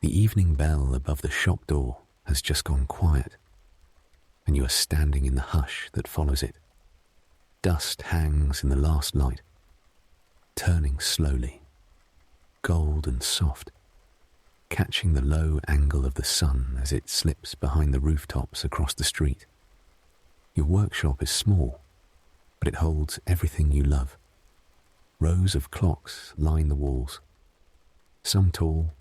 The evening bell above the shop door has just gone quiet, and you are standing in the hush that follows it. Dust hangs in the last light, turning slowly, gold and soft, catching the low angle of the sun as it slips behind the rooftops across the street. Your workshop is small, but it holds everything you love. Rows of clocks line the walls, some tall,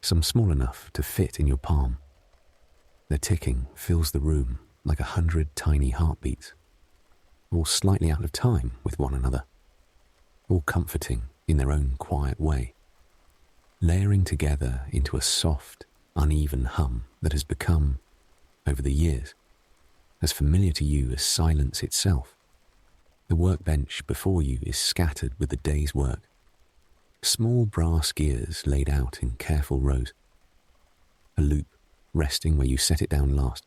some small enough to fit in your palm. Their ticking fills the room like 100 tiny heartbeats, all slightly out of time with one another, all comforting in their own quiet way, layering together into a soft, uneven hum that has become, over the years, as familiar to you as silence itself. The workbench before you is scattered with the day's work, small brass gears laid out in careful rows, a loop resting where you set it down last,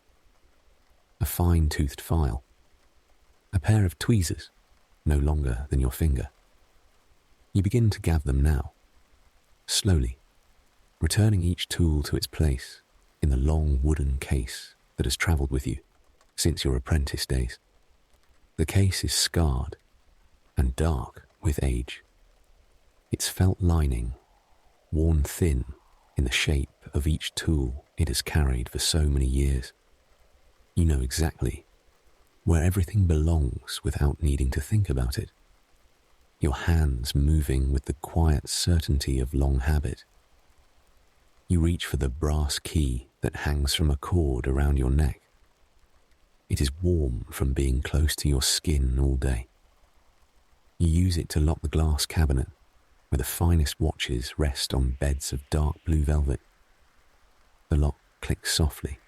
a fine-toothed file, a pair of tweezers no longer than your finger. You begin to gather them now, slowly, returning each tool to its place in the long wooden case that has travelled with you since your apprentice days. The case is scarred and dark with age, its felt lining worn thin in the shape of each tool it has carried for so many years. You know exactly where everything belongs without needing to think about it, your hands moving with the quiet certainty of long habit. You reach for the brass key that hangs from a cord around your neck. It is warm from being close to your skin all day. You use it to lock the glass cabinet where the finest watches rest on beds of dark blue velvet. The lock clicks softly.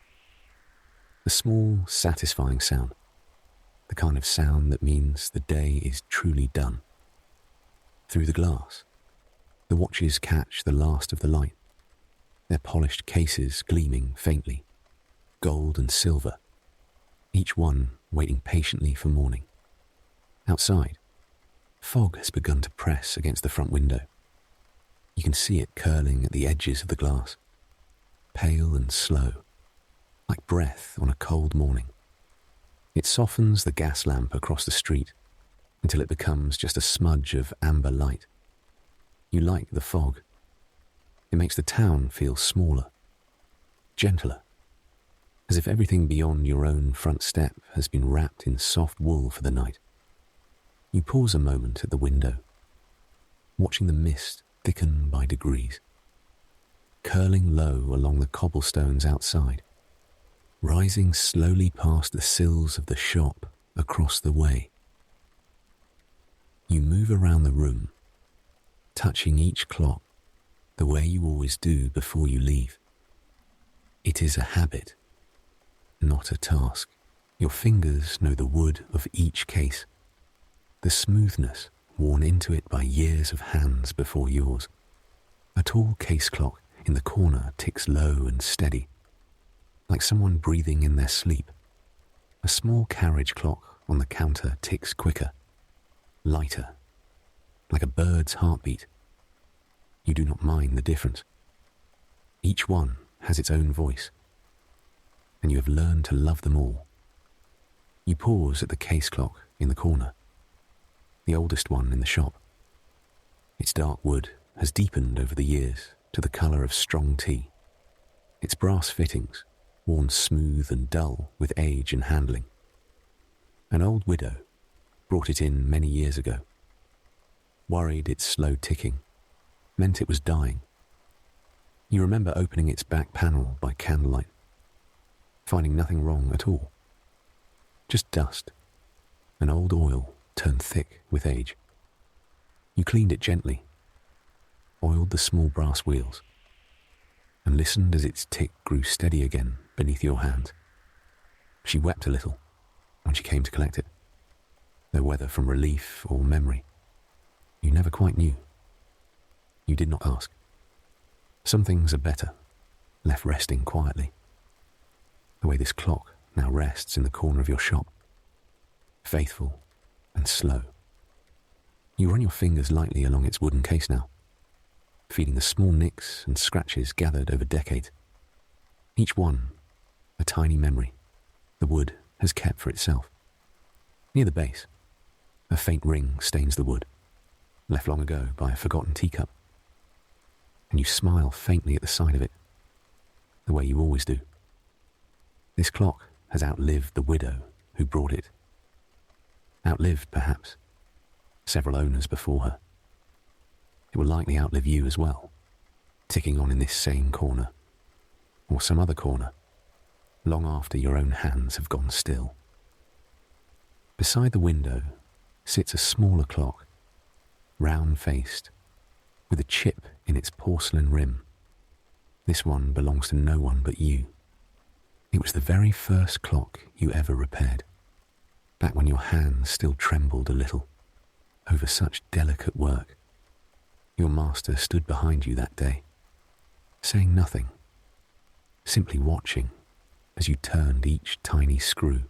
The small, satisfying sound, the kind of sound that means the day is truly done. Through the glass, the watches catch the last of the light, their polished cases gleaming faintly, gold and silver, each one waiting patiently for morning. Outside, fog has begun to press against the front window. You can see it curling at the edges of the glass, pale and slow, like breath on a cold morning. It softens the gas lamp across the street until it becomes just a smudge of amber light. You like the fog. It makes the town feel smaller, gentler, as if everything beyond your own front step has been wrapped in soft wool for the night. You pause a moment at the window, watching the mist thicken by degrees, curling low along the cobblestones outside, rising slowly past the sills of the shop across the way. You move around the room, touching each clock the way you always do before you leave. It is a habit, not a task. Your fingers know the wood of each case, the smoothness worn into it by years of hands before yours. A tall case clock in the corner ticks low and steady, like someone breathing in their sleep. A small carriage clock on the counter ticks quicker, lighter, like a bird's heartbeat. You do not mind the difference. Each one has its own voice, and you have learned to love them all. You pause at the case clock in the corner, the oldest one in the shop. Its dark wood has deepened over the years to the colour of strong tea. Its brass fittings, worn smooth and dull with age and handling. An old widow brought it in many years ago, worried its slow ticking meant it was dying. You remember opening its back panel by candlelight, finding nothing wrong at all. Just dust, and old oil turned thick with age. You cleaned it gently, oiled the small brass wheels, and listened as its tick grew steady again beneath your hand. She wept a little when she came to collect it, though whether from relief or memory, you never quite knew. You did not ask. Some things are better, left resting quietly, the way this clock now rests in the corner of your shop, faithful and slow. You run your fingers lightly along its wooden case now, feeding the small nicks and scratches gathered over decades. Each one, a tiny memory the wood has kept for itself. Near the base, a faint ring stains the wood, left long ago by a forgotten teacup. And you smile faintly at the sight of it, the way you always do. This clock has outlived the widow who brought it. Outlived, perhaps, several owners before her. It will likely outlive you as well, ticking on in this same corner, or some other corner, long after your own hands have gone still. Beside the window sits a smaller clock, round-faced, with a chip in its porcelain rim. This one belongs to no one but you. It was the very first clock you ever repaired, back when your hands still trembled a little over such delicate work. Your master stood behind you that day, saying nothing, simply watching as you turned each tiny screw.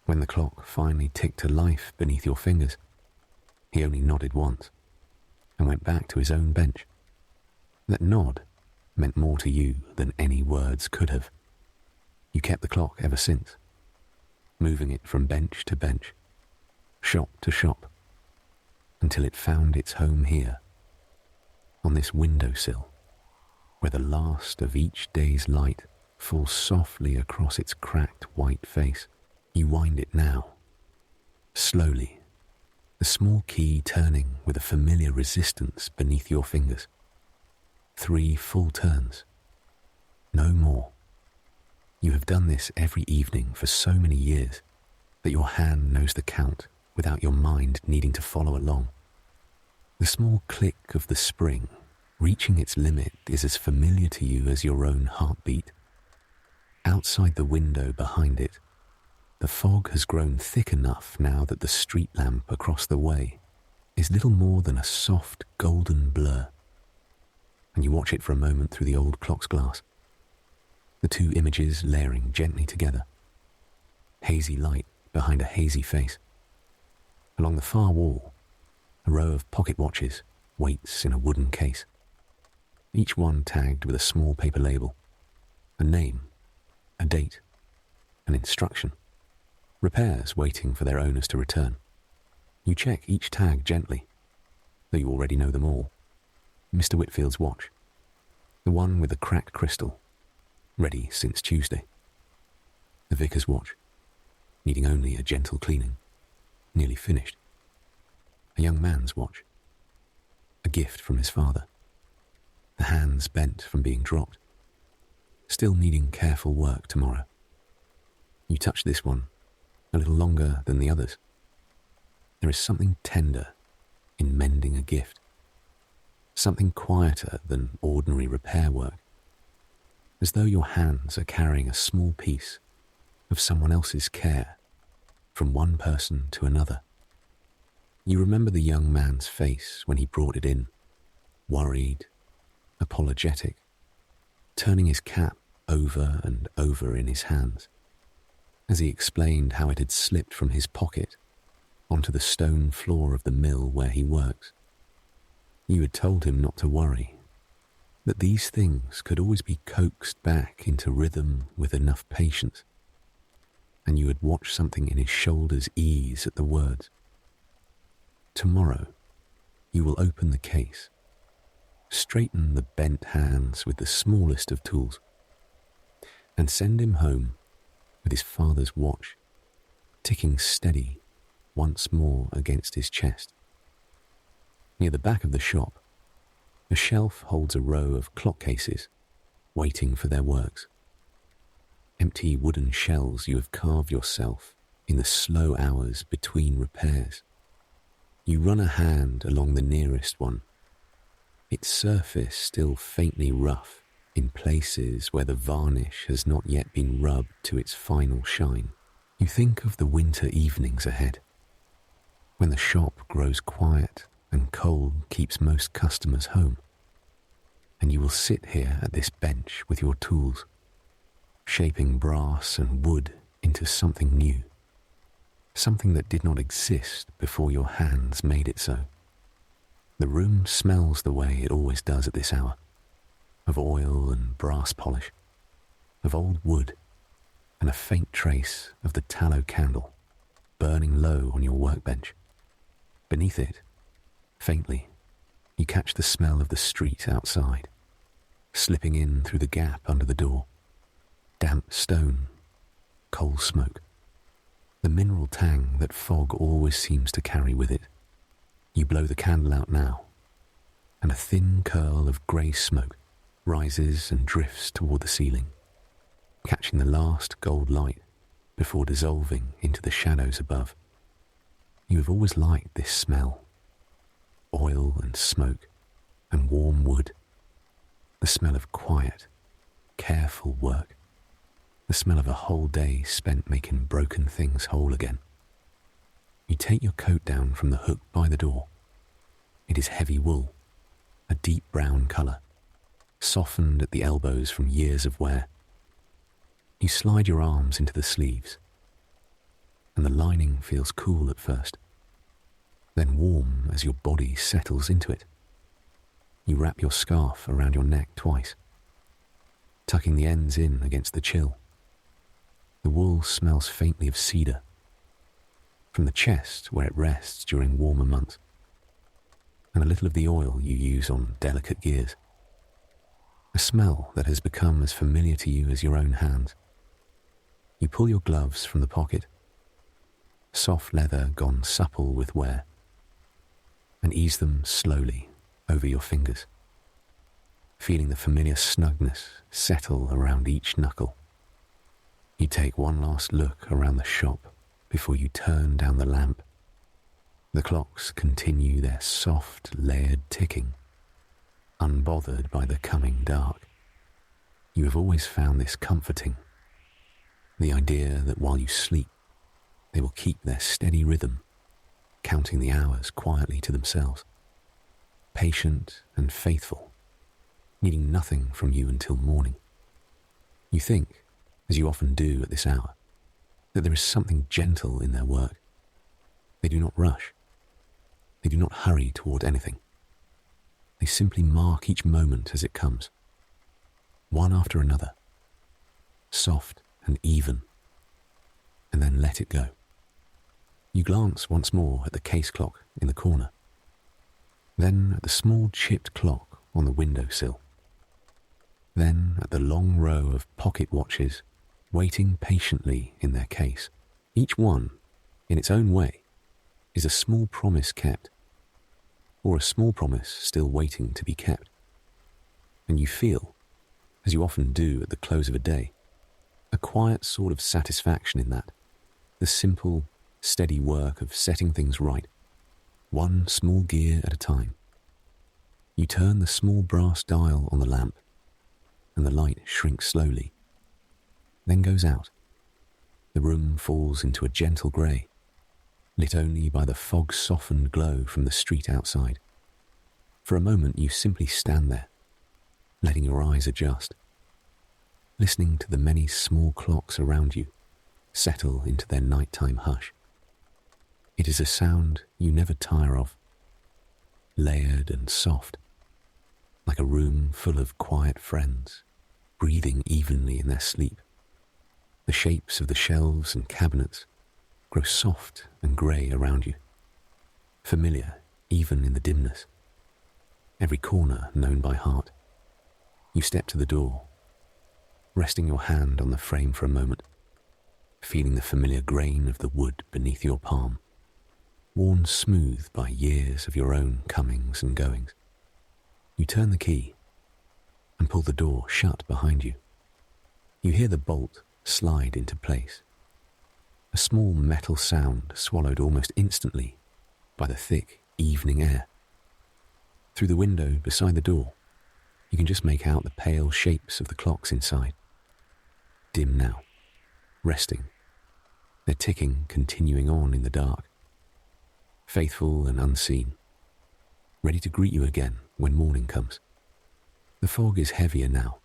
When the clock finally ticked to life beneath your fingers, he only nodded once and went back to his own bench. That nod meant more to you than any words could have. You kept the clock ever since, moving it from bench to bench, shop to shop, until it found its home here, on this windowsill, where the last of each day's light falls softly across its cracked white face. You wind it now, slowly, the small key turning with a familiar resistance beneath your fingers. 3 full turns, no more. You have done this every evening for so many years that your hand knows the count without your mind needing to follow along. The small click of the spring reaching its limit is as familiar to you as your own heartbeat. Outside the window behind it, the fog has grown thick enough now that the street lamp across the way is little more than a soft golden blur, and you watch it for a moment through the old clock's glass, the 2 images layering gently together, hazy light behind a hazy face. Along the far wall, a row of pocket watches waits in a wooden case, each one tagged with a small paper label, a name, a date, an instruction, repairs waiting for their owners to return. You check each tag gently, though you already know them all. Mr. Whitfield's watch, the one with the cracked crystal, ready since Tuesday. The vicar's watch, needing only a gentle cleaning, nearly finished. A young man's watch, a gift from his father, the hands bent from being dropped, still needing careful work tomorrow. You touch this one a little longer than the others. There is something tender in mending a gift, something quieter than ordinary repair work, as though your hands are carrying a small piece of someone else's care from one person to another. You remember the young man's face when he brought it in, worried, apologetic, turning his cap over and over in his hands, as he explained how it had slipped from his pocket onto the stone floor of the mill where he works. You had told him not to worry, that these things could always be coaxed back into rhythm with enough patience, and you had watched something in his shoulders ease at the words. Tomorrow, you will open the case, straighten the bent hands with the smallest of tools, and send him home with his father's watch ticking steady once more against his chest. Near the back of the shop, a shelf holds a row of clock cases waiting for their works. Empty wooden shells you have carved yourself in the slow hours between repairs. You run a hand along the nearest one, its surface still faintly rough in places where the varnish has not yet been rubbed to its final shine. You think of the winter evenings ahead, when the shop grows quiet and cold keeps most customers home, and you will sit here at this bench with your tools, shaping brass and wood into something new, something that did not exist before your hands made it so. The room smells the way it always does at this hour, of oil and brass polish, of old wood, and a faint trace of the tallow candle burning low on your workbench. Beneath it, faintly, you catch the smell of the street outside, slipping in through the gap under the door. Damp stone, coal smoke, the mineral tang that fog always seems to carry with it. You blow the candle out now, and a thin curl of grey smoke rises and drifts toward the ceiling, catching the last gold light before dissolving into the shadows above. You have always liked this smell, oil and smoke and warm wood, the smell of quiet, careful work, the smell of a whole day spent making broken things whole again. You take your coat down from the hook by the door. It is heavy wool, a deep brown colour, softened at the elbows from years of wear. You slide your arms into the sleeves, and the lining feels cool at first, then warm as your body settles into it. You wrap your scarf around your neck twice, tucking the ends in against the chill. The wool smells faintly of cedar, from the chest where it rests during warmer months, and a little of the oil you use on delicate gears. A smell that has become as familiar to you as your own hands. You pull your gloves from the pocket, soft leather gone supple with wear, and ease them slowly over your fingers, feeling the familiar snugness settle around each knuckle. You take one last look around the shop before you turn down the lamp. The clocks continue their soft, layered ticking, unbothered by the coming dark. You have always found this comforting, the idea that while you sleep, they will keep their steady rhythm, counting the hours quietly to themselves, patient and faithful, needing nothing from you until morning. You think, as you often do at this hour, that there is something gentle in their work. They do not rush. They do not hurry toward anything. They simply mark each moment as it comes, one after another, soft and even, and then let it go. You glance once more at the case clock in the corner, then at the small chipped clock on the windowsill, then at the long row of pocket watches waiting patiently in their case. Each one, in its own way, is a small promise kept, or a small promise still waiting to be kept. And you feel, as you often do at the close of a day, a quiet sort of satisfaction in that, the simple, steady work of setting things right, one small gear at a time. You turn the small brass dial on the lamp, and the light shrinks slowly, then goes out. The room falls into a gentle grey, lit only by the fog-softened glow from the street outside. For a moment you simply stand there, letting your eyes adjust, listening to the many small clocks around you settle into their nighttime hush. It is a sound you never tire of, layered and soft, like a room full of quiet friends, breathing evenly in their sleep. The shapes of the shelves and cabinets grow soft and grey around you, familiar even in the dimness, every corner known by heart. You step to the door, resting your hand on the frame for a moment, feeling the familiar grain of the wood beneath your palm, worn smooth by years of your own comings and goings. You turn the key and pull the door shut behind you. You hear the bolt slide into place, a small metal sound swallowed almost instantly by the thick evening air. Through the window beside the door, you can just make out the pale shapes of the clocks inside. Dim now, resting, their ticking continuing on in the dark, faithful and unseen, ready to greet you again when morning comes. The fog is heavier now,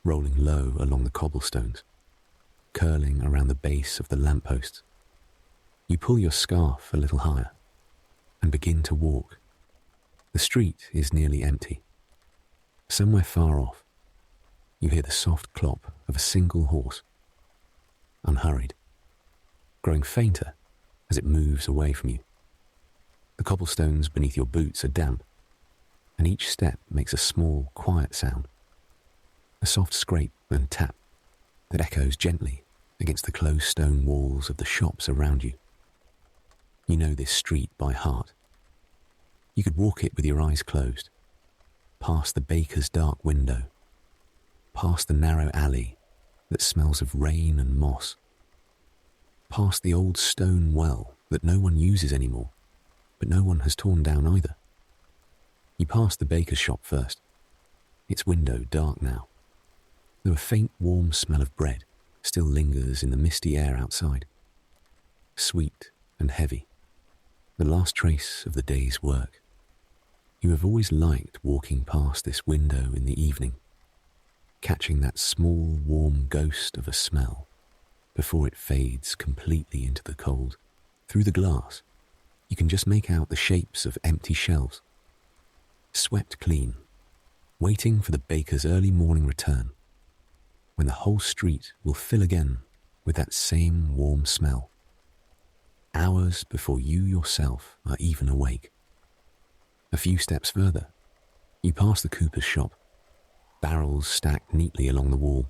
rolling low along the cobblestones, curling around the base of the lampposts. You pull your scarf a little higher and begin to walk, The street is nearly empty. Somewhere far off, you hear the soft clop of a single horse, unhurried, growing fainter as it moves away from you. The cobblestones beneath your boots are damp, and each step makes a small, quiet sound, a soft scrape and tap that echoes gently against the closed stone walls of the shops around you. You know this street by heart. You could walk it with your eyes closed, past the baker's dark window, past the narrow alley that smells of rain and moss, past the old stone well that no one uses anymore, but no one has torn down either. You pass the baker's shop first, its window dark now, though a faint warm smell of bread still lingers in the misty air outside. Sweet and heavy, the last trace of the day's work. You have always liked walking past this window in the evening, catching that small warm ghost of a smell before it fades completely into the cold. Through the glass, you can just make out the shapes of empty shelves, swept clean, waiting for the baker's early morning return, when the whole street will fill again with that same warm smell, hours before you yourself are even awake. A few steps further, you pass the cooper's shop, barrels stacked neatly along the wall,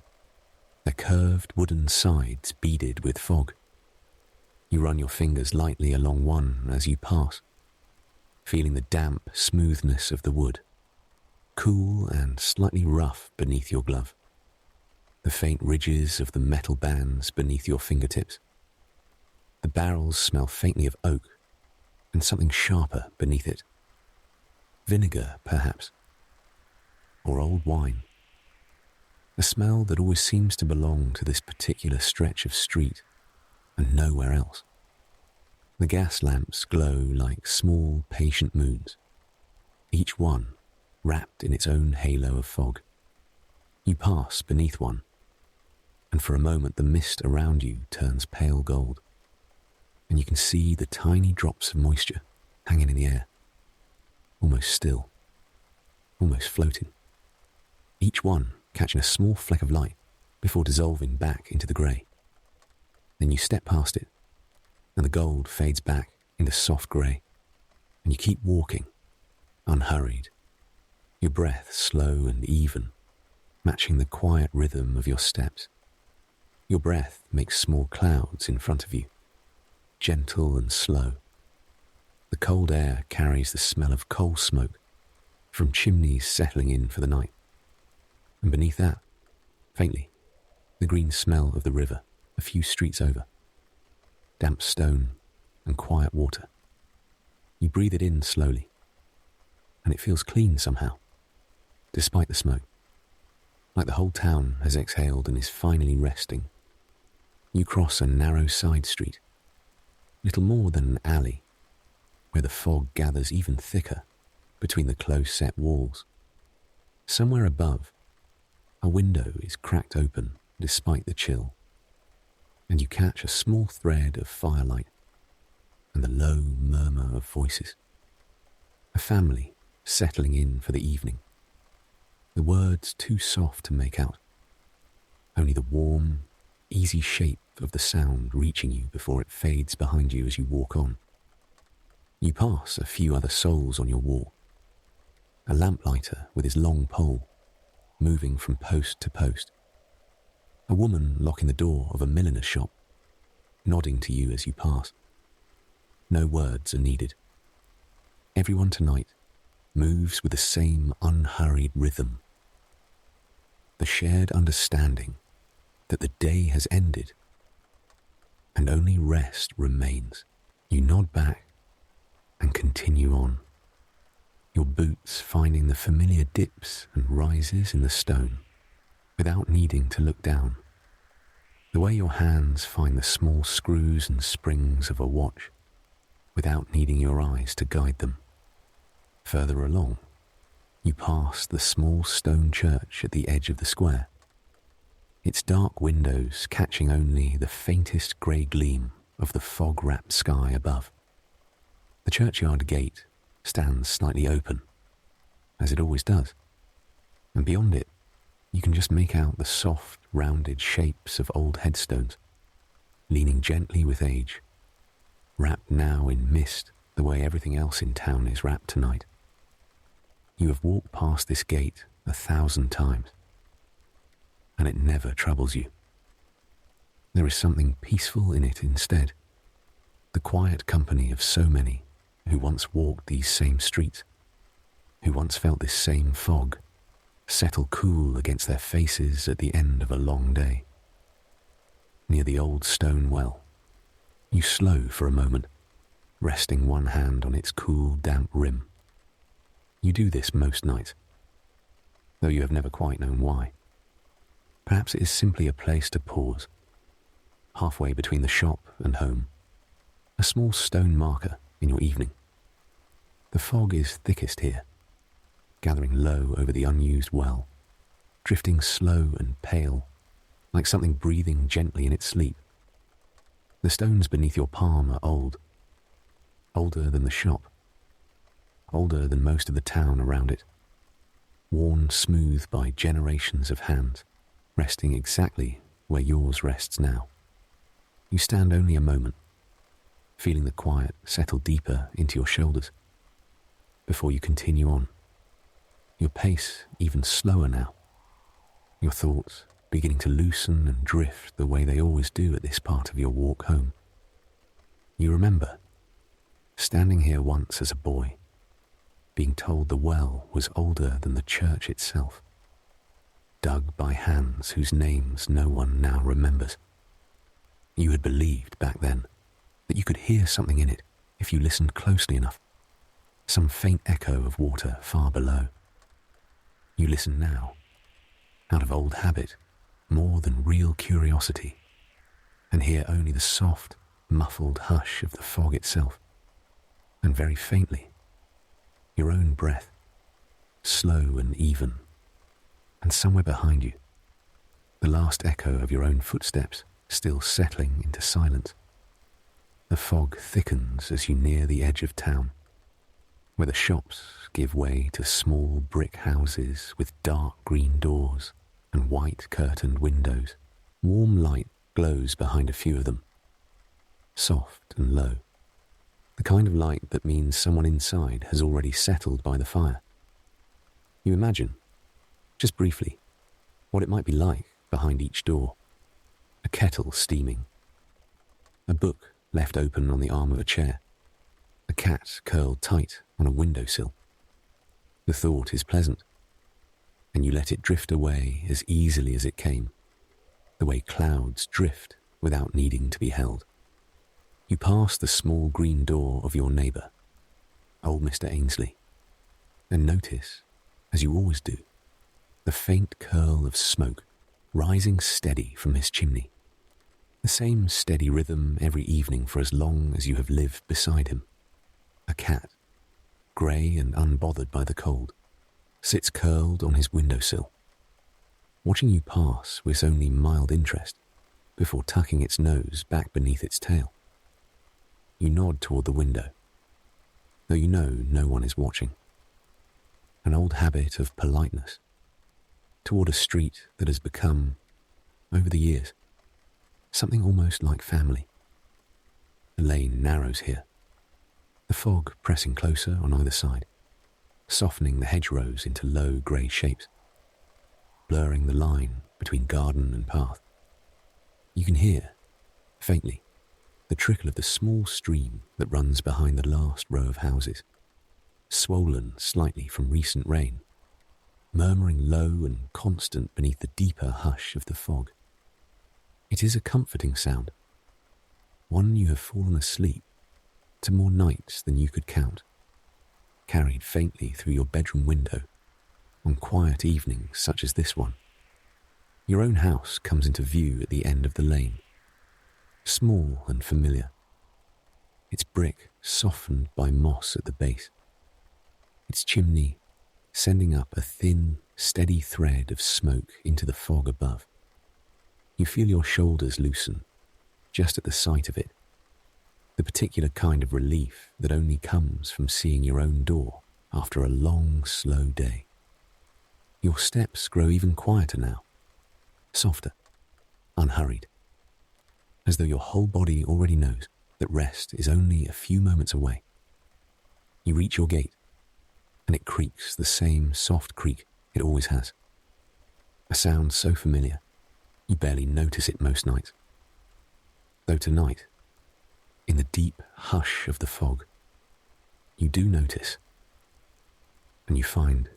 their curved wooden sides beaded with fog. You run your fingers lightly along one as you pass, feeling the damp smoothness of the wood, cool and slightly rough beneath your glove, the faint ridges of the metal bands beneath your fingertips. The barrels smell faintly of oak and something sharper beneath it. Vinegar, perhaps, or old wine. A smell that always seems to belong to this particular stretch of street and nowhere else. The gas lamps glow like small, patient moons, each one wrapped in its own halo of fog. You pass beneath one, and for a moment the mist around you turns pale gold, and you can see the tiny drops of moisture hanging in the air, almost still, almost floating, each one catching a small fleck of light before dissolving back into the grey. Then you step past it, and the gold fades back into soft grey, and you keep walking, unhurried, your breath slow and even, matching the quiet rhythm of your steps. Your breath makes small clouds in front of you, gentle and slow. The cold air carries the smell of coal smoke from chimneys settling in for the night. And beneath that, faintly, the green smell of the river a few streets over. Damp stone and quiet water. You breathe it in slowly, and it feels clean somehow, despite the smoke, like the whole town has exhaled and is finally resting. You cross a narrow side street, little more than an alley, where the fog gathers even thicker between the close-set walls. Somewhere above, a window is cracked open despite the chill, and you catch a small thread of firelight and the low murmur of voices. A family settling in for the evening. The words too soft to make out, only the warm, easy shape of the sound reaching you before it fades behind you as you walk on. You pass a few other souls on your walk. A lamplighter with his long pole, moving from post to post. A woman locking the door of a milliner's shop, nodding to you as you pass. No words are needed. Everyone tonight moves with the same unhurried rhythm. The shared understanding that the day has ended and only rest remains. You nod back and continue on, your boots finding the familiar dips and rises in the stone without needing to look down, the way your hands find the small screws and springs of a watch without needing your eyes to guide them. Further along, you pass the small stone church at the edge of the square, its dark windows catching only the faintest grey gleam of the fog-wrapped sky above. The churchyard gate stands slightly open, as it always does. And beyond it, you can just make out the soft, rounded shapes of old headstones, leaning gently with age, wrapped now in mist the way everything else in town is wrapped tonight. You have walked past this gate 1,000 times, and it never troubles you. There is something peaceful in it instead, the quiet company of so many who once walked these same streets, who once felt this same fog settle cool against their faces at the end of a long day. Near the old stone well, you slow for a moment, resting one hand on its cool, damp rim. You do this most nights, though you have never quite known why. Perhaps it is simply a place to pause, halfway between the shop and home, a small stone marker in your evening. The fog is thickest here, gathering low over the unused well, drifting slow and pale, like something breathing gently in its sleep. The stones beneath your palm are old, older than the shop, older than most of the town around it, worn smooth by generations of hands, resting exactly where yours rests now. You stand only a moment, feeling the quiet settle deeper into your shoulders, before you continue on, your pace even slower now, your thoughts beginning to loosen and drift the way they always do at this part of your walk home. You remember standing here once as a boy, being told the well was older than the church itself, dug by hands whose names no one now remembers. You had believed back then that you could hear something in it if you listened closely enough, some faint echo of water far below. You listen now, out of old habit, more than real curiosity, and hear only the soft, muffled hush of the fog itself, and very faintly, your own breath, slow and even, and somewhere behind you, the last echo of your own footsteps still settling into silence. The fog thickens as you near the edge of town, where the shops give way to small brick houses with dark green doors and white curtained windows. Warm light glows behind a few of them, soft and low, the kind of light that means someone inside has already settled by the fire. You imagine, just briefly, what it might be like behind each door. A kettle steaming, a book left open on the arm of a chair, a cat curled tight on a windowsill. The thought is pleasant, and you let it drift away as easily as it came, the way clouds drift without needing to be held. You pass the small green door of your neighbour, old Mr. Ainsley, and notice, as you always do, the faint curl of smoke rising steady from his chimney. The same steady rhythm every evening for as long as you have lived beside him. A cat, grey and unbothered by the cold, sits curled on his windowsill, watching you pass with only mild interest before tucking its nose back beneath its tail. You nod toward the window, though you know no one is watching. An old habit of politeness toward a street that has become, over the years, something almost like family. The lane narrows here, the fog pressing closer on either side, softening the hedgerows into low grey shapes, blurring the line between garden and path. You can hear, faintly, the trickle of the small stream that runs behind the last row of houses, swollen slightly from recent rain, murmuring low and constant beneath the deeper hush of the fog. It is a comforting sound, one you have fallen asleep to more nights than you could count, carried faintly through your bedroom window on quiet evenings such as this one. Your own house comes into view at the end of the lane, small and familiar, its brick softened by moss at the base, its chimney sending up a thin, steady thread of smoke into the fog above. You feel your shoulders loosen just at the sight of it, the particular kind of relief that only comes from seeing your own door after a long, slow day. Your steps grow even quieter now, softer, unhurried, as though your whole body already knows that rest is only a few moments away. You reach your gate, and it creaks the same soft creak it always has. A sound so familiar, you barely notice it most nights. Though tonight, in the deep hush of the fog, you do notice, and you find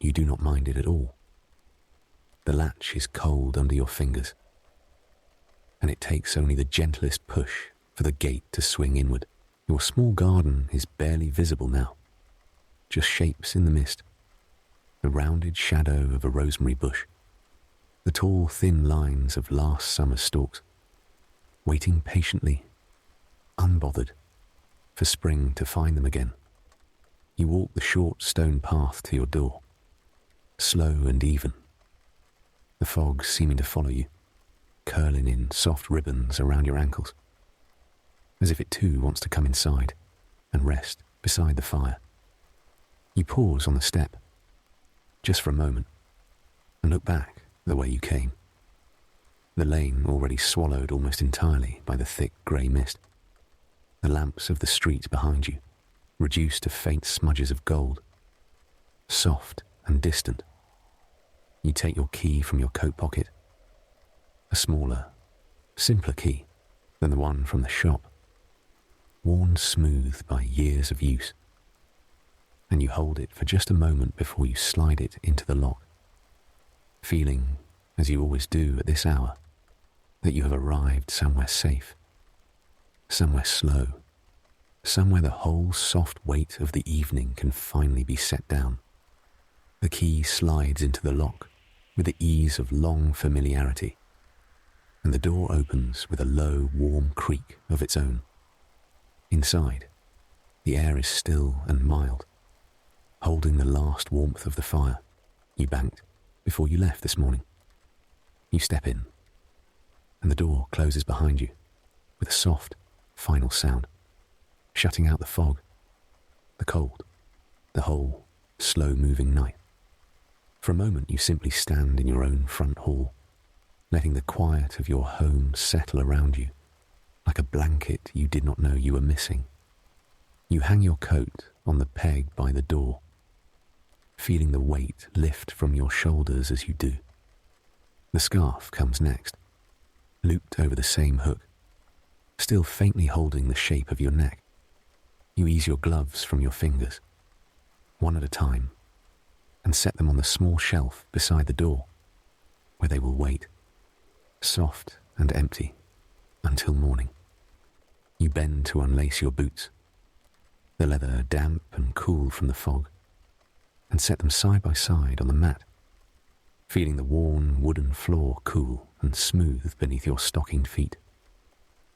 you do not mind it at all. The latch is cold under your fingers, and it takes only the gentlest push for the gate to swing inward. Your small garden is barely visible now, just shapes in the mist, the rounded shadow of a rosemary bush, the tall, thin lines of last summer's stalks, waiting patiently, unbothered, for spring to find them again. You walk the short stone path to your door, slow and even, the fog seeming to follow you, curling in soft ribbons around your ankles, as if it too wants to come inside and rest beside the fire. You pause on the step, just for a moment, and look back the way you came. The lane already swallowed almost entirely by the thick grey mist. The lamps of the street behind you reduced to faint smudges of gold, soft and distant. You take your key from your coat pocket, a smaller, simpler key than the one from the shop, worn smooth by years of use, and you hold it for just a moment before you slide it into the lock, feeling, as you always do at this hour, that you have arrived somewhere safe, somewhere slow, somewhere the whole soft weight of the evening can finally be set down. The key slides into the lock with the ease of long familiarity, and the door opens with a low, warm creak of its own. Inside, the air is still and mild, holding the last warmth of the fire you banked before you left this morning. You step in, and the door closes behind you with a soft, final sound, shutting out the fog, the cold, the whole slow-moving night. For a moment you simply stand in your own front hall, letting the quiet of your home settle around you like a blanket you did not know you were missing. You hang your coat on the peg by the door, feeling the weight lift from your shoulders as you do. The scarf comes next, looped over the same hook, still faintly holding the shape of your neck. You ease your gloves from your fingers, one at a time, and set them on the small shelf beside the door, where they will wait, soft and empty, until morning. You bend to unlace your boots, the leather damp and cool from the fog, and set them side by side on the mat, feeling the worn wooden floor cool and smooth beneath your stockinged feet.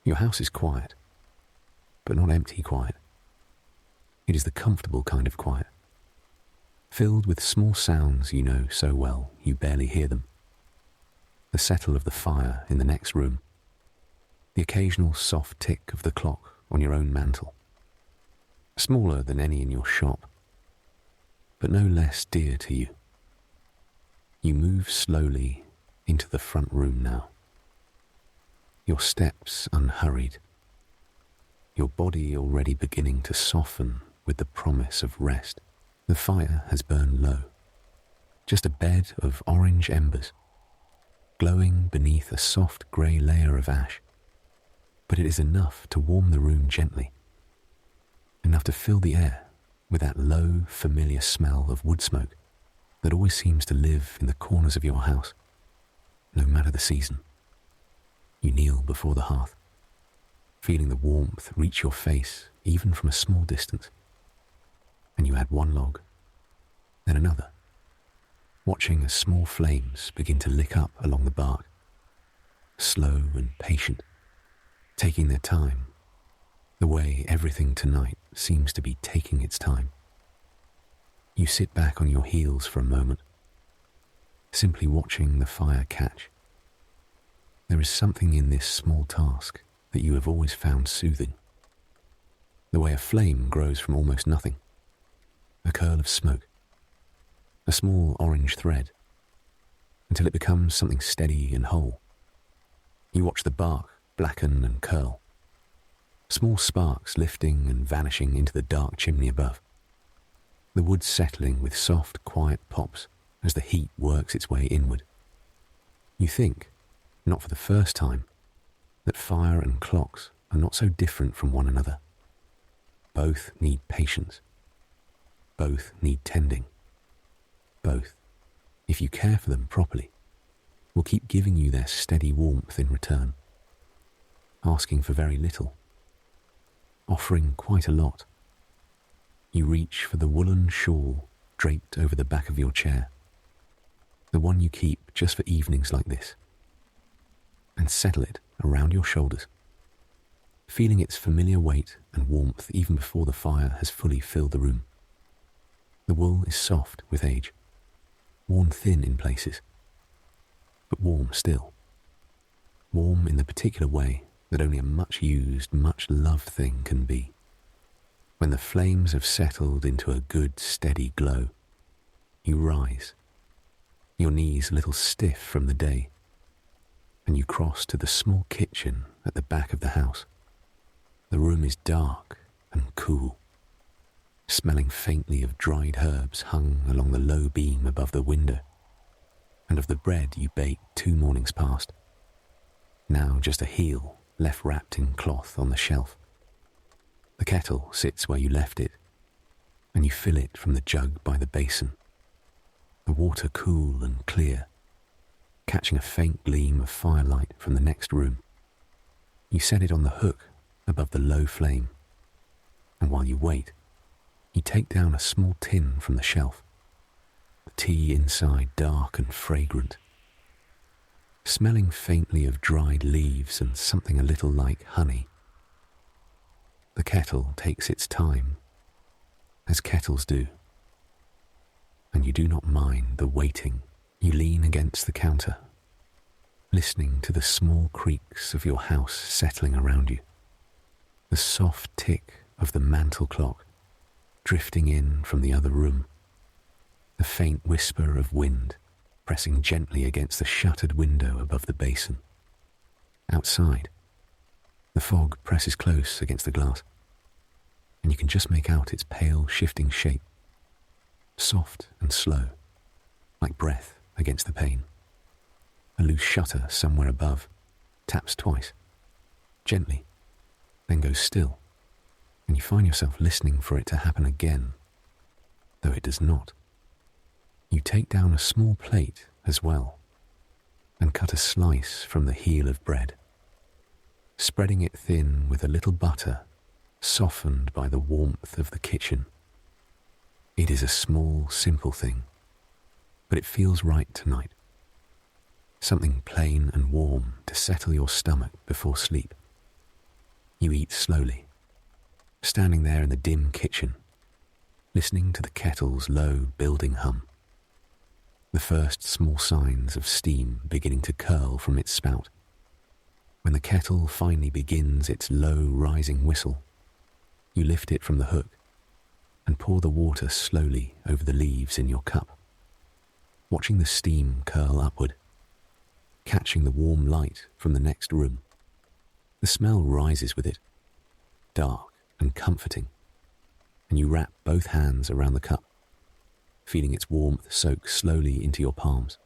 Your house is quiet, but not empty quiet. It is the comfortable kind of quiet, filled with small sounds you know so well you barely hear them. The settle of the fire in the next room, the occasional soft tick of the clock on your own mantel, smaller than any in your shop, but no less dear to you. You move slowly into the front room now, your steps unhurried, your body already beginning to soften with the promise of rest. The fire has burned low, just a bed of orange embers, glowing beneath a soft grey layer of ash, but it is enough to warm the room gently, enough to fill the air with that low, familiar smell of wood smoke that always seems to live in the corners of your house, no matter the season. You kneel before the hearth, feeling the warmth reach your face even from a small distance, and you add one log, then another, watching as small flames begin to lick up along the bark, slow and patient, taking their time, the way everything tonight seems to be taking its time. You sit back on your heels for a moment, simply watching the fire catch. There is something in this small task that you have always found soothing. The way a flame grows from almost nothing, a curl of smoke, a small orange thread, until it becomes something steady and whole. You watch the bark blacken and curl, small sparks lifting and vanishing into the dark chimney above, the wood settling with soft, quiet pops as the heat works its way inward. You think, not for the first time, that fire and clocks are not so different from one another. Both need patience. Both need tending. Both, if you care for them properly, will keep giving you their steady warmth in return, asking for very little, offering quite a lot. You reach for the woolen shawl draped over the back of your chair, the one you keep just for evenings like this, and settle it around your shoulders, feeling its familiar weight and warmth even before the fire has fully filled the room. The wool is soft with age, worn thin in places, but warm still. Warm in the particular way that only a much-used, much-loved thing can be. When the flames have settled into a good, steady glow, you rise, your knees a little stiff from the day, and you cross to the small kitchen at the back of the house. The room is dark and cool, smelling faintly of dried herbs hung along the low beam above the window, and of the bread you baked 2 mornings past, now just a heel left wrapped in cloth on the shelf. The kettle sits where you left it, and you fill it from the jug by the basin, the water cool and clear, catching a faint gleam of firelight from the next room. You set it on the hook above the low flame, and while you wait, you take down a small tin from the shelf, the tea inside dark and fragrant, smelling faintly of dried leaves and something a little like honey. The kettle takes its time, as kettles do, and you do not mind the waiting. You lean against the counter, listening to the small creaks of your house settling around you, the soft tick of the mantel clock drifting in from the other room, the faint whisper of wind pressing gently against the shuttered window above the basin. Outside, the fog presses close against the glass, and you can just make out its pale, shifting shape, soft and slow, like breath against the pane. A loose shutter somewhere above taps twice, gently, then goes still, and you find yourself listening for it to happen again, though it does not. You take down a small plate as well, and cut a slice from the heel of bread, spreading it thin with a little butter, softened by the warmth of the kitchen. It is a small, simple thing, but it feels right tonight. Something plain and warm to settle your stomach before sleep. You eat slowly, standing there in the dim kitchen, listening to the kettle's low building hum, the first small signs of steam beginning to curl from its spout. When the kettle finally begins its low rising whistle, you lift it from the hook and pour the water slowly over the leaves in your cup, watching the steam curl upward, catching the warm light from the next room. The smell rises with it, dark and comforting, and you wrap both hands around the cup, feeling its warmth soak slowly into your palms.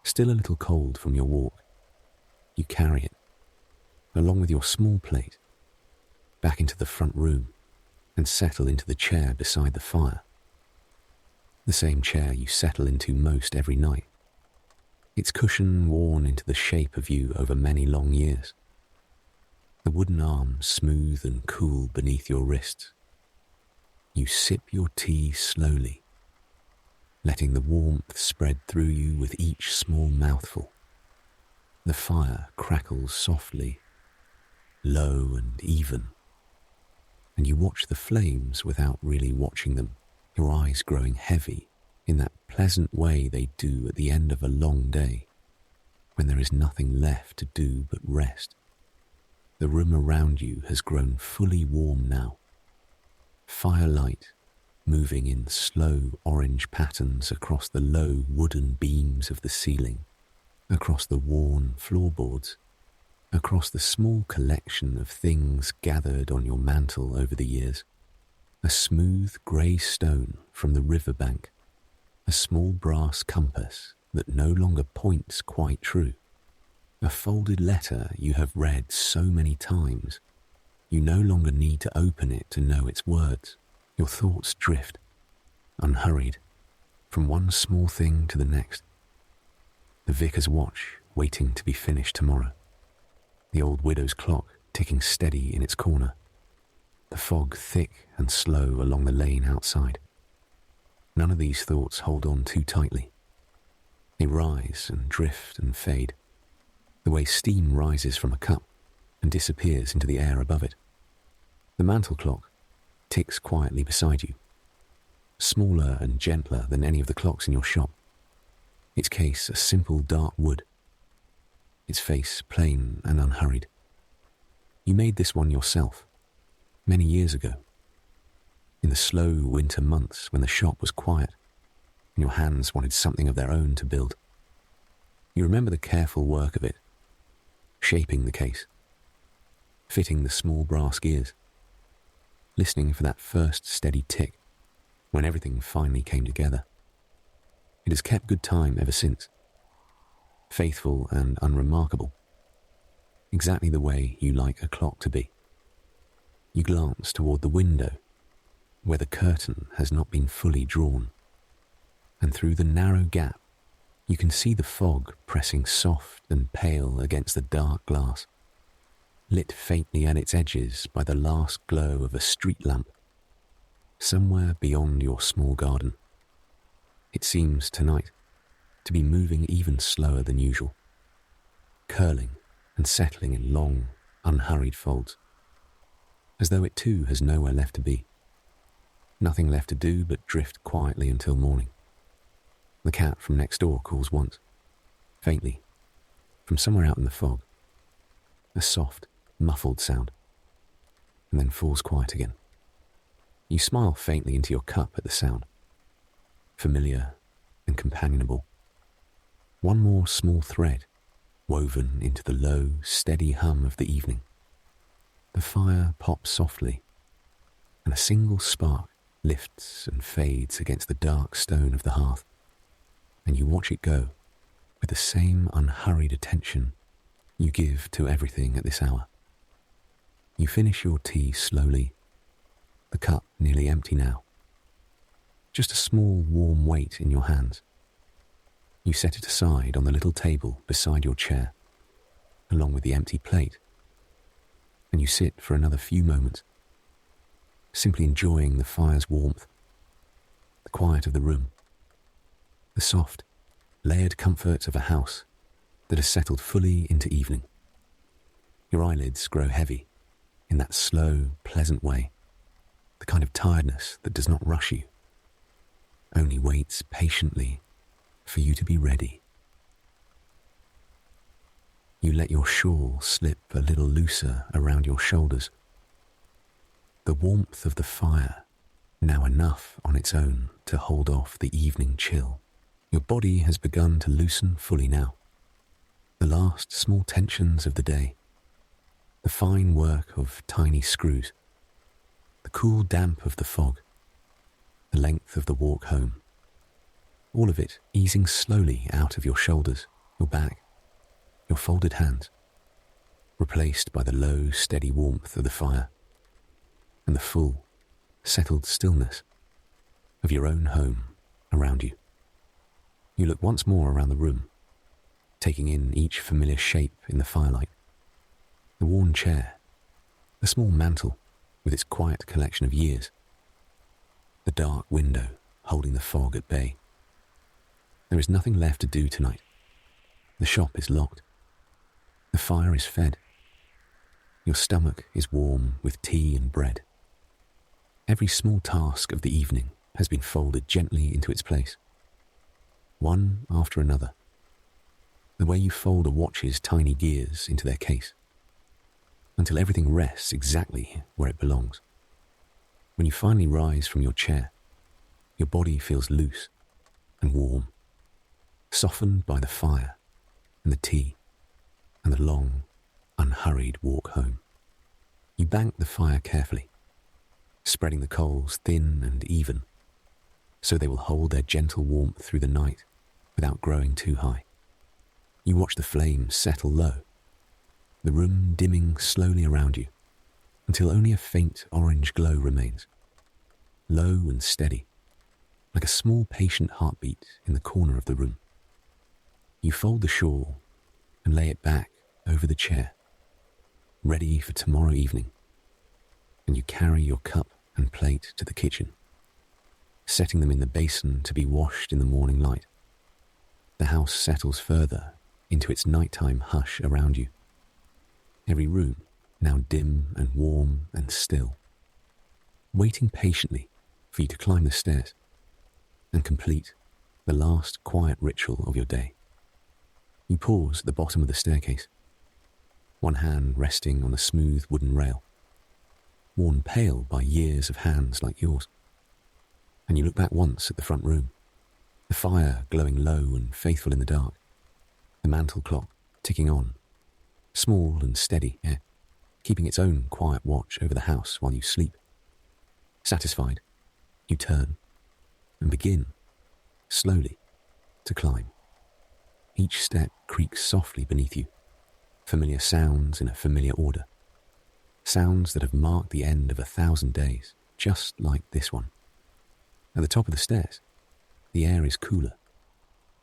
Still a little cold from your walk, you carry it, along with your small plate, back into the front room and settle into the chair beside the fire. The same chair you settle into most every night, its cushion worn into the shape of you over many long years, the wooden arms smooth and cool beneath your wrists. You sip your tea slowly, letting the warmth spread through you with each small mouthful. The fire crackles softly, low and even, and you watch the flames without really watching them, your eyes growing heavy in that pleasant way they do at the end of a long day, when there is nothing left to do but rest. The room around you has grown fully warm now. Firelight moving in slow orange patterns across the low wooden beams of the ceiling, across the worn floorboards, across the small collection of things gathered on your mantel over the years. A smooth grey stone from the riverbank, a small brass compass that no longer points quite true, a folded letter you have read so many times you no longer need to open it to know its words. Your thoughts drift, unhurried, from one small thing to the next. The vicar's watch waiting to be finished tomorrow. The old widow's clock ticking steady in its corner. The fog thick and slow along the lane outside. None of these thoughts hold on too tightly. They rise and drift and fade, the way steam rises from a cup and disappears into the air above it. The mantel clock ticks quietly beside you, smaller and gentler than any of the clocks in your shop. Its case a simple dark wood, its face plain and unhurried. You made this one yourself, many years ago, in the slow winter months when the shop was quiet and your hands wanted something of their own to build. You remember the careful work of it, shaping the case, fitting the small brass gears, listening for that first steady tick when everything finally came together. It has kept good time ever since, faithful and unremarkable, exactly the way you like a clock to be. You glance toward the window, where the curtain has not been fully drawn, and through the narrow gap you can see the fog pressing soft and pale against the dark glass, lit faintly at its edges by the last glow of a street lamp, somewhere beyond your small garden. It seems tonight to be moving even slower than usual, curling and settling in long, unhurried folds, as though it too has nowhere left to be. Nothing left to do but drift quietly until morning. The cat from next door calls once, faintly, from somewhere out in the fog, a soft, muffled sound, and then falls quiet again. You smile faintly into your cup at the sound, familiar and companionable. One more small thread woven into the low, steady hum of the evening. The fire pops softly, and a single spark lifts and fades against the dark stone of the hearth, and you watch it go with the same unhurried attention you give to everything at this hour. You finish your tea slowly, the cup nearly empty now. Just a small warm weight in your hands. You set it aside on the little table beside your chair, along with the empty plate, and you sit for another few moments, simply enjoying the fire's warmth, the quiet of the room, the soft, layered comforts of a house that has settled fully into evening. Your eyelids grow heavy in that slow, pleasant way, the kind of tiredness that does not rush you, only waits patiently for you to be ready. You let your shawl slip a little looser around your shoulders. The warmth of the fire, now enough on its own to hold off the evening chill. Your body has begun to loosen fully now. The last small tensions of the day, the fine work of tiny screws, the cool damp of the fog, the length of the walk home, all of it easing slowly out of your shoulders, your back, your folded hands, replaced by the low, steady warmth of the fire and the full, settled stillness of your own home around you. You look once more around the room, taking in each familiar shape in the firelight. The worn chair, the small mantel with its quiet collection of years, the dark window holding the fog at bay. There is nothing left to do tonight. The shop is locked. The fire is fed. Your stomach is warm with tea and bread. Every small task of the evening has been folded gently into its place, one after another, the way you fold a watch's tiny gears into their case, until everything rests exactly where it belongs. When you finally rise from your chair, Your body feels loose and warm, softened by the fire and the tea and the long, unhurried walk home. You bank the fire carefully, spreading the coals thin and even, so they will hold their gentle warmth through the night without growing too high. You watch the flames settle low, the room dimming slowly around you until only a faint orange glow remains, low and steady, like a small patient heartbeat in the corner of the room. You fold the shawl and lay it back over the chair, ready for tomorrow evening, and you carry your cup and plate to the kitchen, setting them in the basin to be washed in the morning light. The house settles further into its nighttime hush around you, every room now dim and warm and still, waiting patiently for you to climb the stairs and complete the last quiet ritual of your day. You pause at the bottom of the staircase, one hand resting on the smooth wooden rail, worn pale by years of hands like yours. And you look back once at the front room, the fire glowing low and faithful in the dark, the mantel clock ticking on, small and steady, keeping its own quiet watch over the house while you sleep. Satisfied, you turn and begin, slowly, to climb. Each step creaks softly beneath you, familiar sounds in a familiar order, sounds that have marked the end of 1,000 days, just like this one. At the top of the stairs, the air is cooler,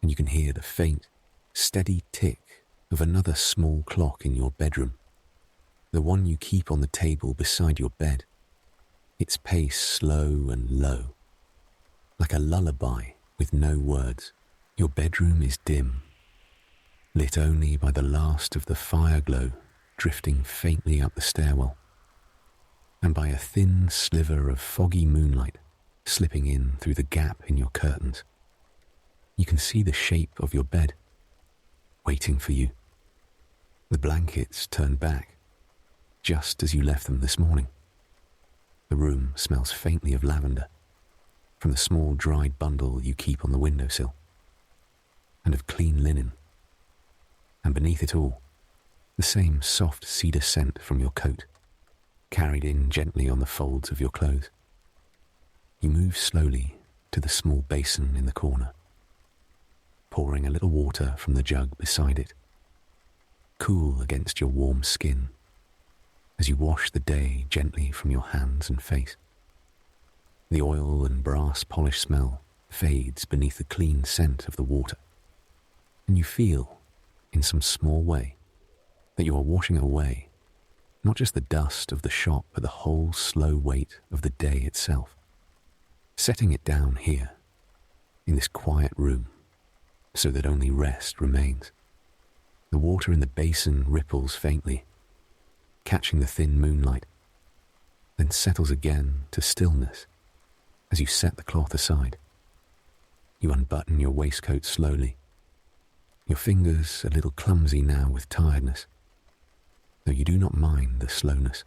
and you can hear the faint, steady tick of another small clock in your bedroom, the one you keep on the table beside your bed, its pace slow and low, like a lullaby with no words. Your bedroom is dim, lit only by the last of the fire glow drifting faintly up the stairwell, and by a thin sliver of foggy moonlight slipping in through the gap in your curtains. You can see the shape of your bed, waiting for you. The blankets turned back, just as you left them this morning. The room smells faintly of lavender, from the small dried bundle you keep on the windowsill, and of clean linen. And beneath it all, the same soft cedar scent from your coat, carried in gently on the folds of your clothes. You move slowly to the small basin in the corner, pouring a little water from the jug beside it, cool against your warm skin, as you wash the day gently from your hands and face. The oil and brass polish smell fades beneath the clean scent of the water, and you feel, in some small way, that you are washing away not just the dust of the shop, but the whole slow weight of the day itself, setting it down here, in this quiet room, so that only rest remains. The water in the basin ripples faintly, catching the thin moonlight, then settles again to stillness as you set the cloth aside. You unbutton your waistcoat slowly, your fingers a little clumsy now with tiredness, though you do not mind the slowness.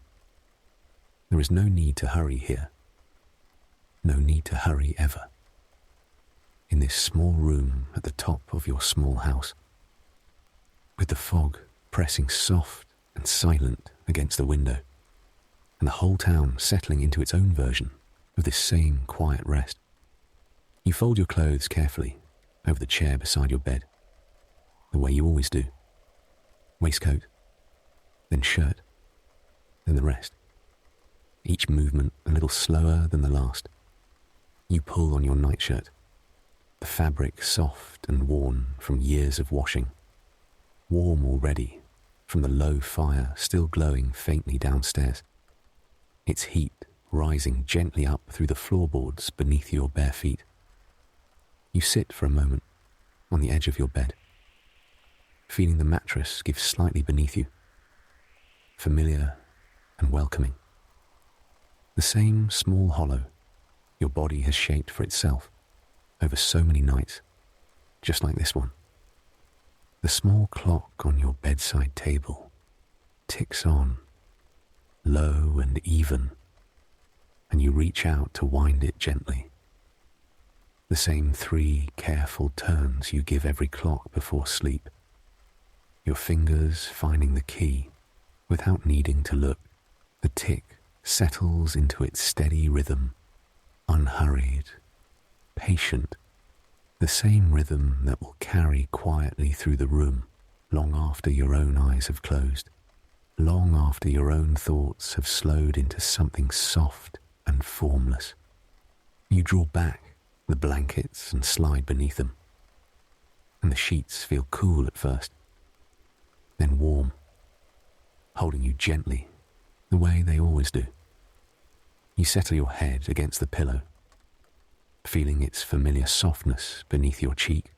There is no need to hurry here, no need to hurry ever. In this small room at the top of your small house, with the fog pressing soft and silent against the window, and the whole town settling into its own version of this same quiet rest, you fold your clothes carefully over the chair beside your bed, the way you always do. Waistcoat, then shirt, then the rest. Each movement a little slower than the last. You pull on your nightshirt, the fabric soft and worn from years of washing, warm already from the low fire still glowing faintly downstairs, its heat rising gently up through the floorboards beneath your bare feet. You sit for a moment on the edge of your bed, feeling the mattress give slightly beneath you, familiar and welcoming. The same small hollow your body has shaped for itself over so many nights, just like this one. The small clock on your bedside table ticks on, low and even, and you reach out to wind it gently, The same 3 careful turns you give every clock before sleep. Your fingers finding the key without needing to look. The tick settles into its steady rhythm, unhurried, patient, the same rhythm that will carry quietly through the room long after your own eyes have closed, long after your own thoughts have slowed into something soft and formless. You draw back the blankets and slide beneath them, and the sheets feel cool at first, then warm, holding you gently the way they always do. You settle your head against the pillow, feeling its familiar softness beneath your cheek,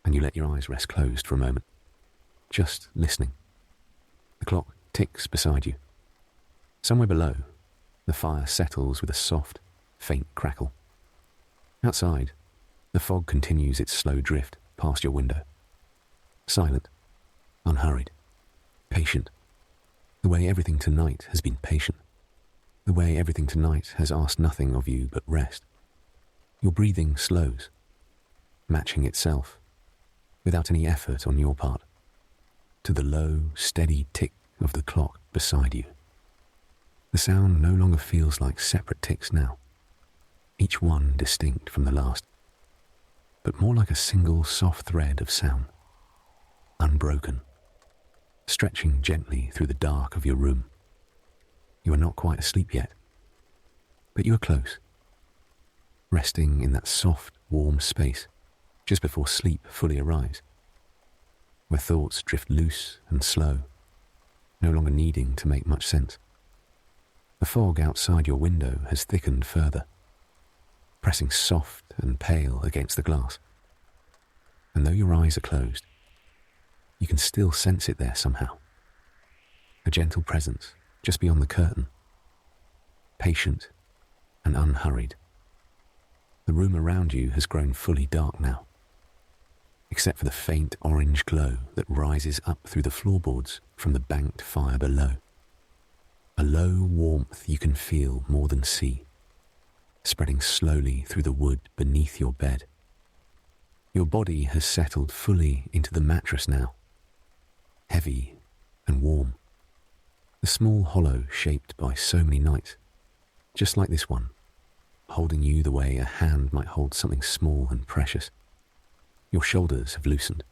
and you let your eyes rest closed for a moment, just listening. The clock ticks beside you. Somewhere below, the fire settles with a soft, faint crackle. Outside, the fog continues its slow drift past your window. Silent, unhurried, patient, the way everything tonight has been patient, the way everything tonight has asked nothing of you but rest. Your breathing slows, matching itself, without any effort on your part, to the low, steady tick of the clock beside you. The sound no longer feels like separate ticks now, each one distinct from the last, but more like a single soft thread of sound, unbroken, stretching gently through the dark of your room. You are not quite asleep yet, but you are close, resting in that soft, warm space just before sleep fully arrives, where thoughts drift loose and slow, no longer needing to make much sense. The fog outside your window has thickened further, pressing soft and pale against the glass. And though your eyes are closed, you can still sense it there somehow. A gentle presence just beyond the curtain, patient and unhurried. The room around you has grown fully dark now, except for the faint orange glow that rises up through the floorboards from the banked fire below. A low warmth you can feel more than see, spreading slowly through the wood beneath your bed. Your body has settled fully into the mattress now, heavy and warm. The small hollow shaped by so many nights, just like this one, holding you the way a hand might hold something small and precious. Your shoulders have loosened.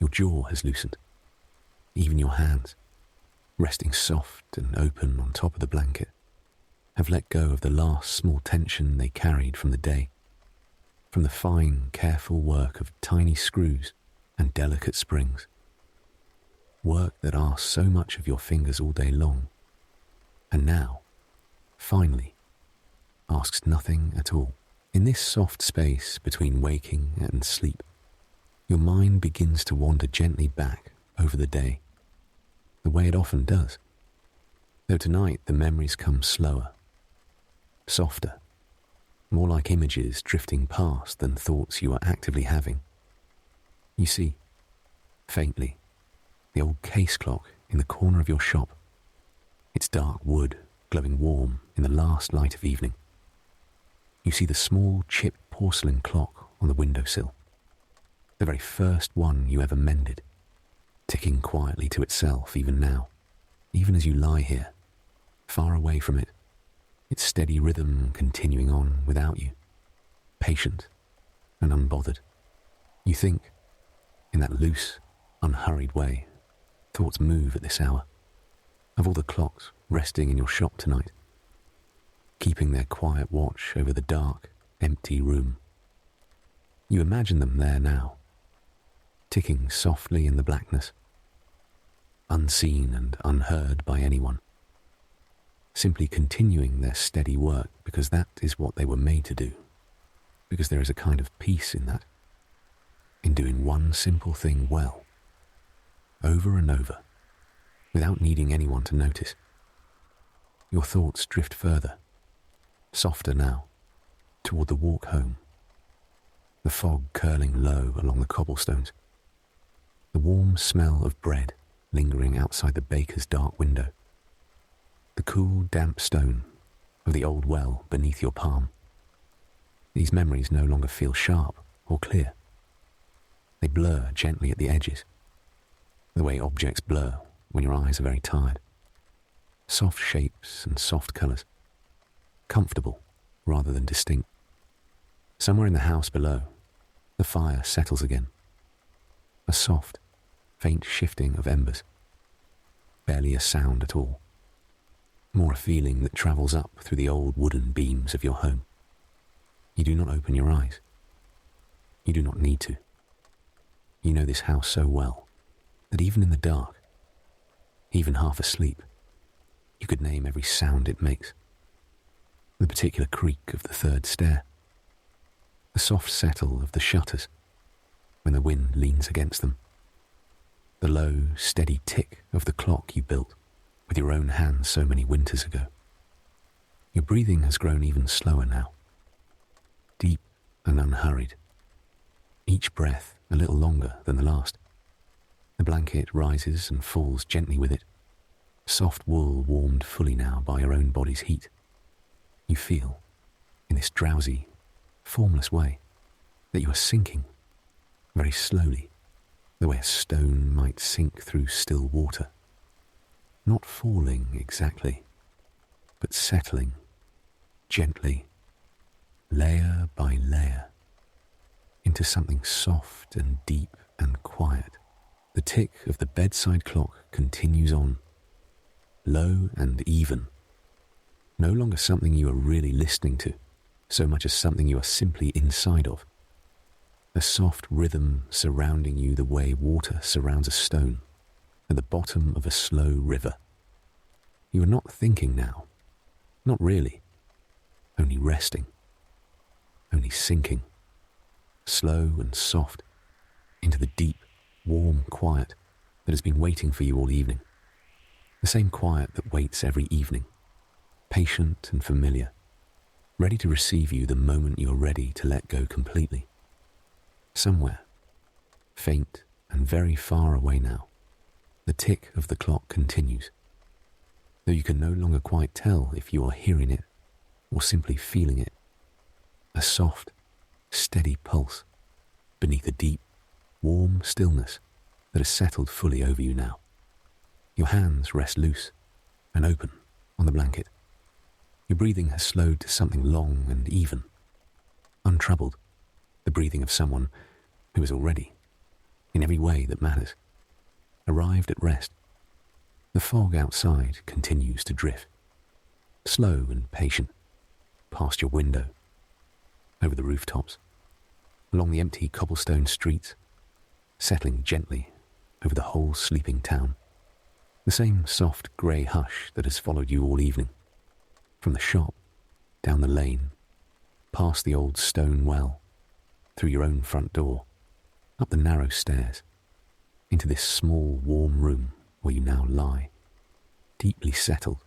Your jaw has loosened. Even your hands, resting soft and open on top of the blanket, have let go of the last small tension they carried from the day, from the fine, careful work of tiny screws and delicate springs. Work that asks so much of your fingers all day long, and now, finally, asks nothing at all. In this soft space between waking and sleep, your mind begins to wander gently back over the day, the way it often does, though tonight the memories come slower, softer, more like images drifting past than thoughts you are actively having. You see, faintly, the old case clock in the corner of your shop, its dark wood glowing warm in the last light of evening. You see the small chipped porcelain clock on the windowsill, the very first one you ever mended, ticking quietly to itself even now, even as you lie here, far away from it, its steady rhythm continuing on without you, patient and unbothered. You think, in that loose, unhurried way, thoughts move at this hour, of all the clocks resting in your shop tonight, keeping their quiet watch over the dark, empty room. You imagine them there now, ticking softly in the blackness, unseen and unheard by anyone, simply continuing their steady work because that is what they were made to do, because there is a kind of peace in that, in doing one simple thing well, over and over, without needing anyone to notice. Your thoughts drift further, softer now, toward the walk home, the fog curling low along the cobblestones, the warm smell of bread lingering outside the baker's dark window, the cool, damp stone of the old well beneath your palm, These memories no longer feel sharp or clear. They blur gently at the edges, the way objects blur when your eyes are very tired. Soft shapes and soft colours, comfortable rather than distinct. Somewhere in the house below, the fire settles again. A soft, faint shifting of embers. Barely a sound at all. More a feeling that travels up through the old wooden beams of your home. You do not open your eyes. You do not need to. You know this house so well that even in the dark, even half asleep, you could name every sound it makes. The particular creak of the third stair. The soft settle of the shutters when the wind leans against them. The low, steady tick of the clock you built with your own hands so many winters ago. Your breathing has grown even slower now. Deep and unhurried. Each breath a little longer than the last. The blanket rises and falls gently with it. Soft wool warmed fully now by your own body's heat. You feel, in this drowsy, formless way, that you are sinking, very slowly, the way a stone might sink through still water. Not falling exactly, but settling, gently, layer by layer, into something soft and deep and quiet. The tick of the bedside clock continues on, low and even, no longer something you are really listening to, so much as something you are simply inside of. A soft rhythm surrounding you the way water surrounds a stone at the bottom of a slow river. You are not thinking now, not really, only resting, only sinking, slow and soft, into the deep, warm quiet that has been waiting for you all evening. The same quiet that waits every evening, patient and familiar, ready to receive you the moment you are ready to let go completely. Somewhere, faint and very far away now, the tick of the clock continues, though you can no longer quite tell if you are hearing it or simply feeling it. A soft, steady pulse beneath a deep, warm stillness that has settled fully over you now. Your hands rest loose and open on the blanket. Your breathing has slowed to something long and even, untroubled, the breathing of someone who is already, in every way that matters, arrived at rest. The fog outside continues to drift, slow and patient, past your window, over the rooftops, along the empty cobblestone streets, settling gently over the whole sleeping town. The same soft grey hush that has followed you all evening, from the shop, down the lane, past the old stone well, through your own front door, up the narrow stairs, into this small warm room where you now lie, deeply settled,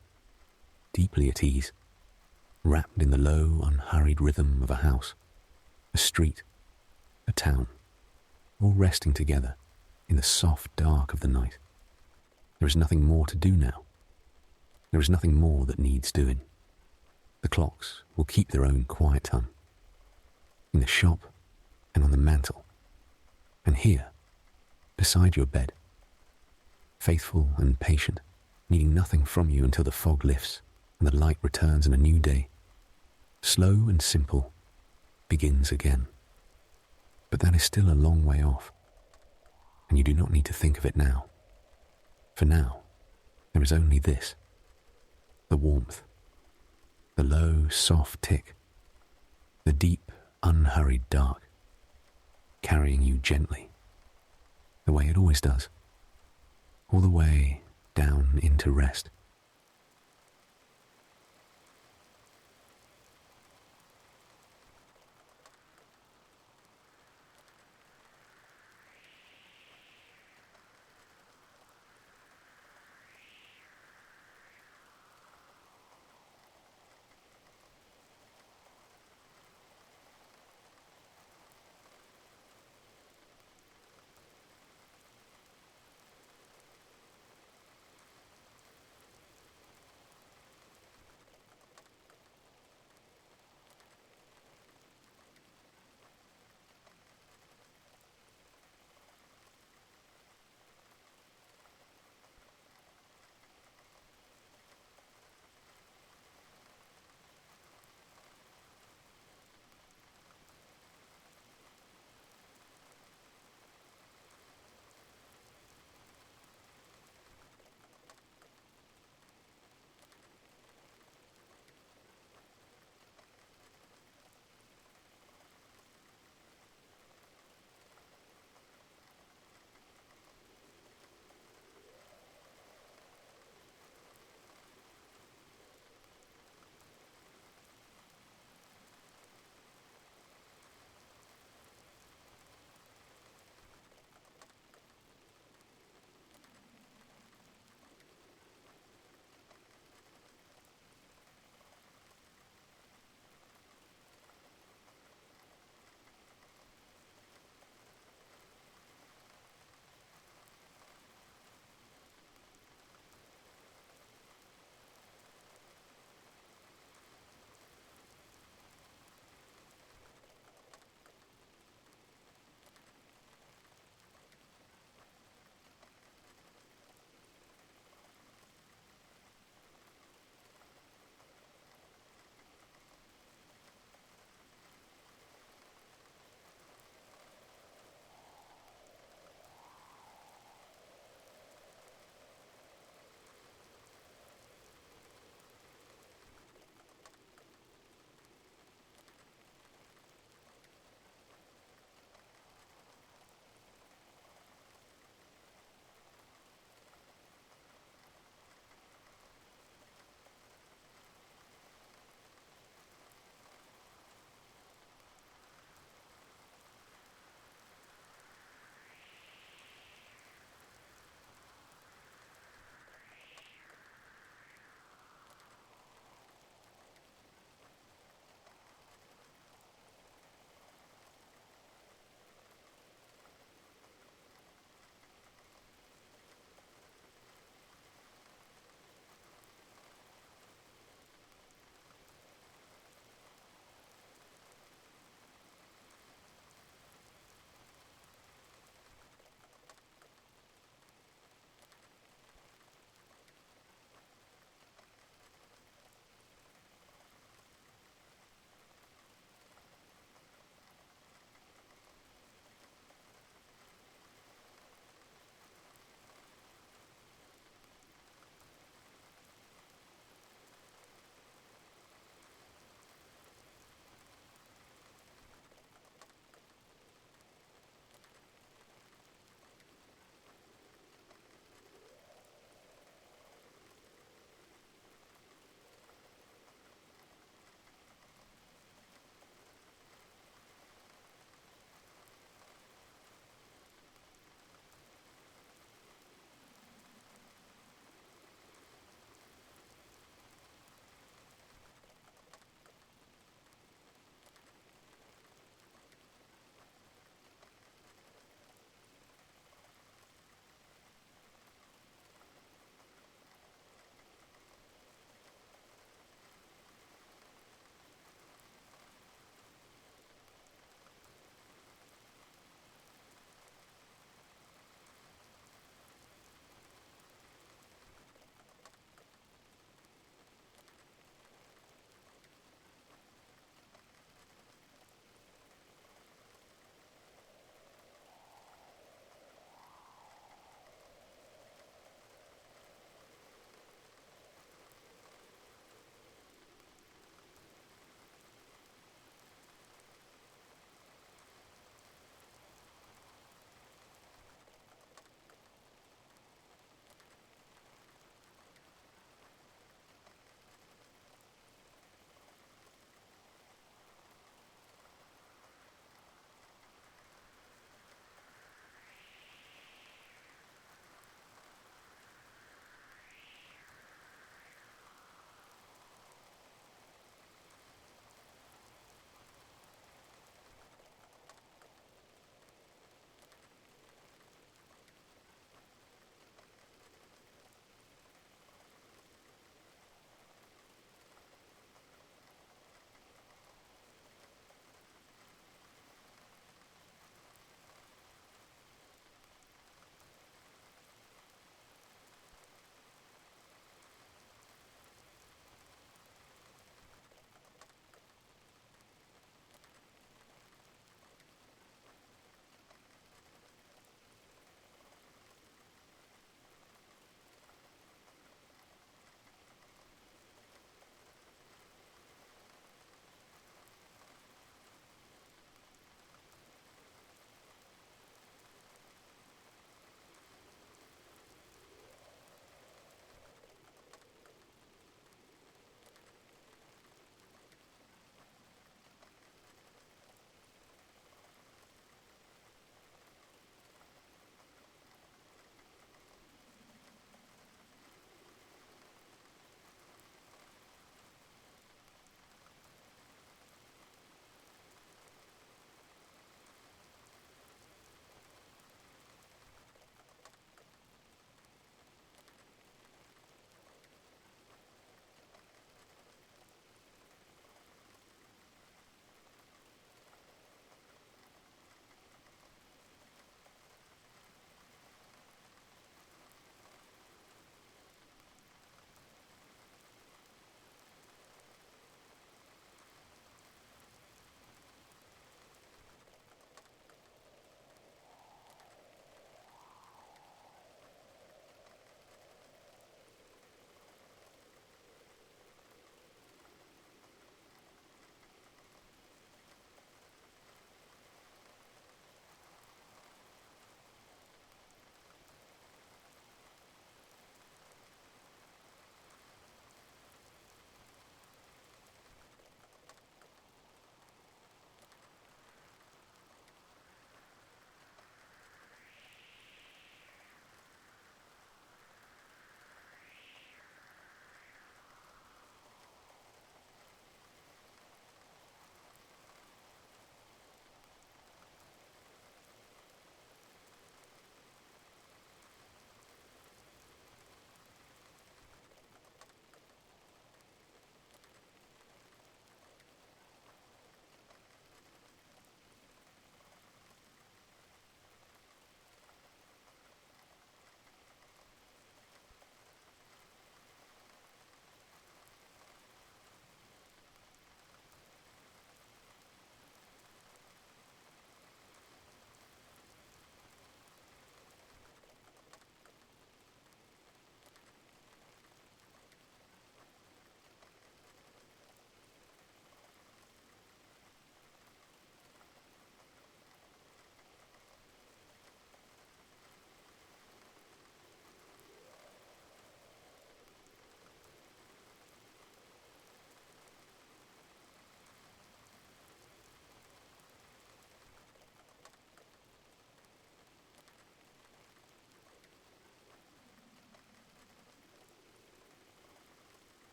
deeply at ease, wrapped in the low, unhurried rhythm of a house, a street, a town, all resting together in the soft dark of the night. There is nothing more to do now. There is nothing more that needs doing. The clocks will keep their own quiet time. In the shop and on the mantel. And here, beside your bed. Faithful and patient, needing nothing from you until the fog lifts and the light returns in a new day. Slow and simple, begins again. But that is still a long way off. And you do not need to think of it now. For now, there is only this. The warmth. The low, soft tick. The deep, unhurried dark. Carrying you gently. The way it always does. All the way down into rest.